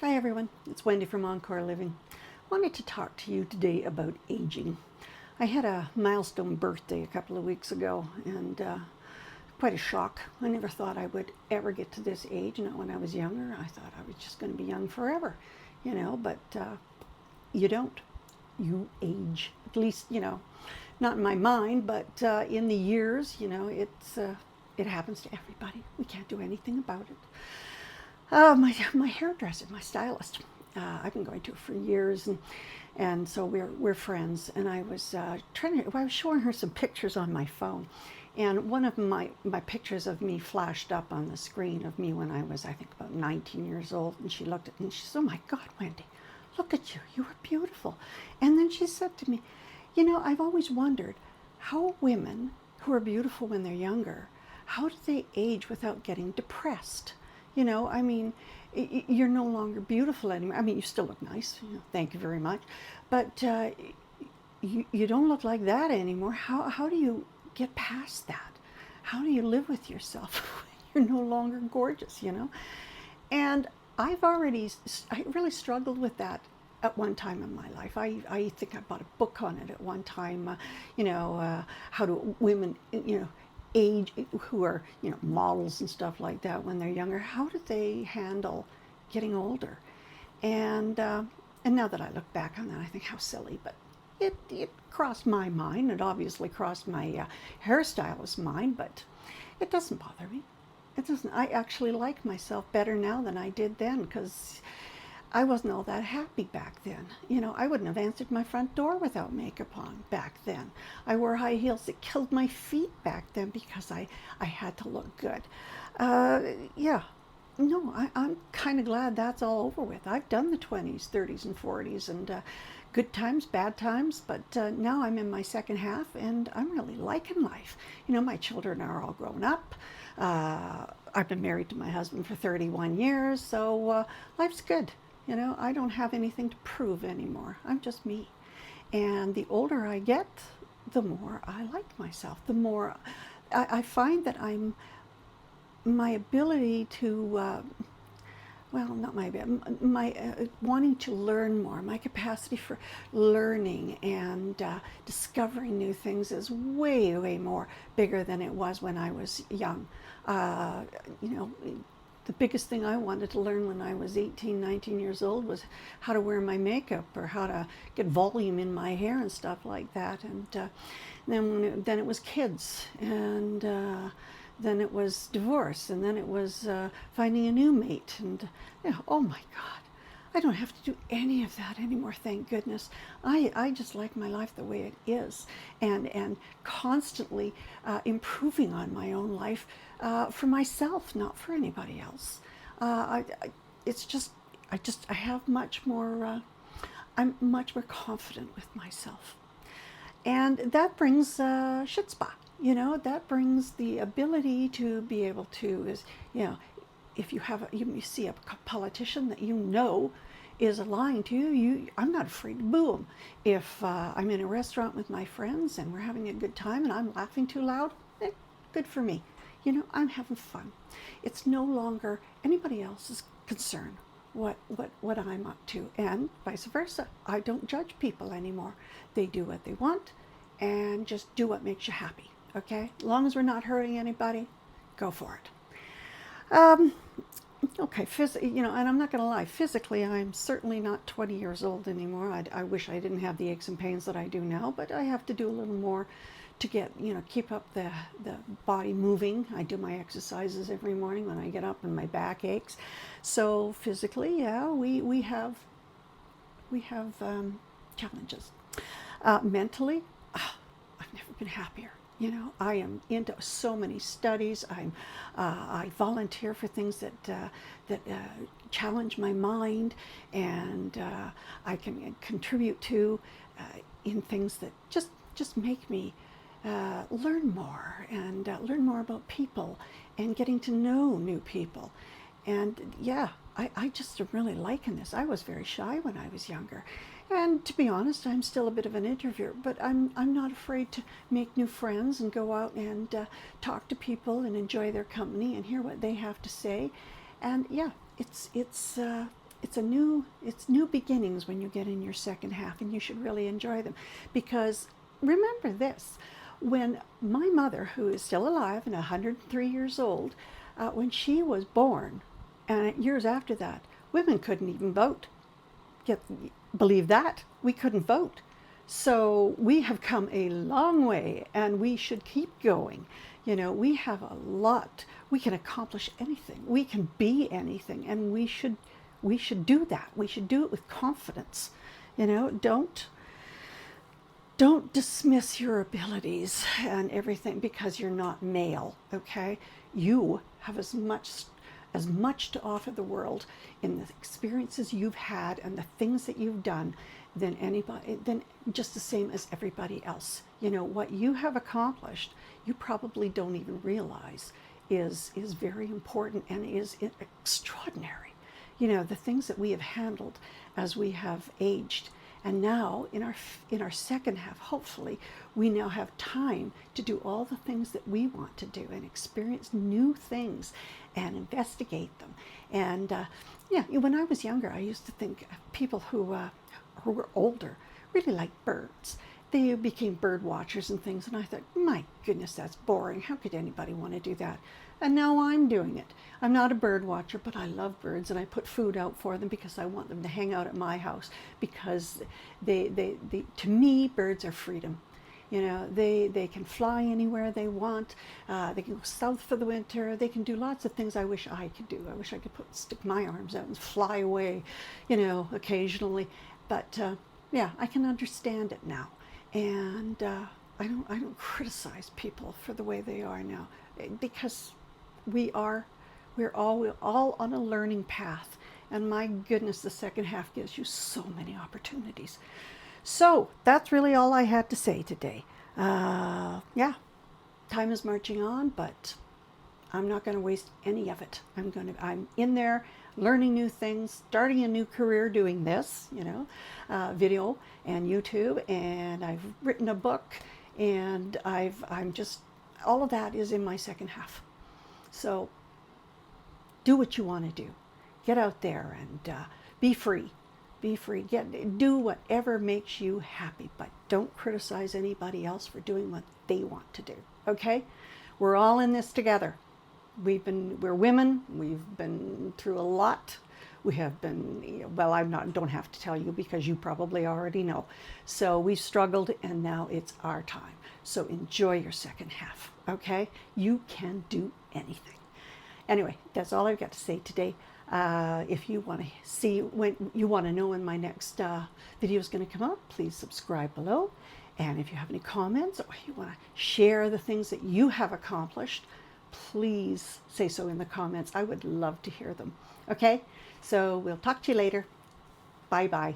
Hi everyone, it's Wendy from Encore Living. Wanted to talk to you today about aging. I had a milestone birthday a couple of weeks ago and quite a shock. I never thought I would ever get to this age. Not when I was younger. I thought I was just going to be young forever, but you don't. You age. At least, not in my mind, but in the years, it happens to everybody. We can't do anything about it. My hairdresser, my stylist. I've been going to her for years, and so we're friends. And I was I was showing her some pictures on my phone, and one of my pictures of me flashed up on the screen of me when I was, I think, about 19 years old. And she looked at me and she said, "Oh my God, Wendy, look at you. You are beautiful." And then she said to me, I've always wondered how women who are beautiful when they're younger, how do they age without getting depressed? I mean, you're no longer beautiful anymore. I mean, you still look nice. Thank you very much. But you don't look like that anymore. How do you get past that? How do you live with yourself when you're no longer gorgeous? And I really struggled with that at one time in my life. I think I bought a book on it at one time, how do women, age, who are, models and stuff like that when they're younger, how do they handle getting older? And now that I look back on that, I think how silly, but it crossed my mind. It obviously crossed my hairstylist's mind, but it doesn't bother me. It doesn't. I actually like myself better now than I did then because I wasn't all that happy back then. I wouldn't have answered my front door without makeup on back then. I wore high heels that killed my feet back then because I had to look good. Yeah, no, I'm kind of glad that's all over with. I've done the 20s, 30s, and 40s, and good times, bad times, but now I'm in my second half and I'm really liking life. My children are all grown up. I've been married to my husband for 31 years, so life's good. I don't have anything to prove anymore. I'm just me. And the older I get, the more I like myself. The more I find that my ability to, well, not my wanting to learn more, my capacity for learning and discovering new things is way, way more bigger than it was when I was young. You know, the biggest thing I wanted to learn when I was 18, 19 years old was how to wear my makeup or how to get volume in my hair and stuff like that. And then it was kids, and then it was divorce, and then it was finding a new mate. And oh my God, I don't have to do any of that anymore, thank goodness. I just like my life the way it is, and constantly improving on my own life for myself, not for anybody else. It's just, I have much more, I'm much more confident with myself. And that brings chutzpah, that brings the ability to be able to, if you see a politician that is lying to you, I'm not afraid to boo them. If I'm in a restaurant with my friends and we're having a good time and I'm laughing too loud, good for me. I'm having fun. It's no longer anybody else's concern what I'm up to, and vice versa. I don't judge people anymore. They do what they want, and just do what makes you happy. Okay, as long as we're not hurting anybody, go for it. Okay, and I'm not going to lie, physically I'm certainly not 20 years old anymore. I wish I didn't have the aches and pains that I do now, but I have to do a little more to get, keep up the body moving. I do my exercises every morning when I get up and my back aches. So physically, yeah, we have challenges. Mentally, I've never been happier. I am into so many studies. I volunteer for things that challenge my mind, and I can contribute to in things that just make me learn more and learn more about people and getting to know new people. And yeah, I just am really liking this. I was very shy when I was younger. And to be honest, I'm still a bit of an introvert, but I'm not afraid to make new friends and go out and talk to people and enjoy their company and hear what they have to say. And yeah, it's it's new beginnings when you get in your second half, and you should really enjoy them. Because remember this, when my mother, who is still alive and 103 years old, when she was born, and years after that, women couldn't even vote. Get, believe that? We couldn't vote. So we have come a long way, and we should keep going. You know, we have a lot. We can accomplish anything. We can be anything, and we should do that. We should do it with confidence. You know, don't dismiss your abilities and everything because you're not male, okay? You have as much to offer the world in the experiences you've had and the things that you've done than just the same as everybody else. You know, what you have accomplished, you probably don't even realize is very important and is extraordinary. You know, the things that we have handled as we have aged. And now in our second half, hopefully, we now have time to do all the things that we want to do and experience new things and investigate them. And yeah, when I was younger, I used to think people who were older really liked birds. They became bird watchers and things, and I thought, my goodness, that's boring. How could anybody want to do that? And now I'm doing it. I'm not a bird watcher, but I love birds, and I put food out for them because I want them to hang out at my house, because to me, birds are freedom. You know, they can fly anywhere they want. They can go south for the winter. They can do lots of things I wish I could do. I wish I could stick my arms out and fly away, you know, occasionally. But yeah, I can understand it now. And I don't criticize people for the way they are now, because we're all on a learning path, and my goodness, the second half gives you so many opportunities. So that's really all I had to say today. Yeah, time is marching on, but I'm not going to waste any of it. I'm in there learning new things, starting a new career doing this, you know, video and YouTube, and I've written a book, and I'm just, all of that is in my second half. So do what you want to do. Get out there and be free. Be free. Do whatever makes you happy, but don't criticize anybody else for doing what they want to do. Okay? We're all in this together. We're women. We've been through a lot. We have been, well, don't have to tell you because you probably already know. So we've struggled, and now it's our time. So enjoy your second half, okay? You can do anything. Anyway, that's all I've got to say today. If you want to see, when you want to know when my next video is going to come up, please subscribe below. And if you have any comments, or you want to share the things that you have accomplished, please say so in the comments. I would love to hear them. Okay? So we'll talk to you later. Bye-bye.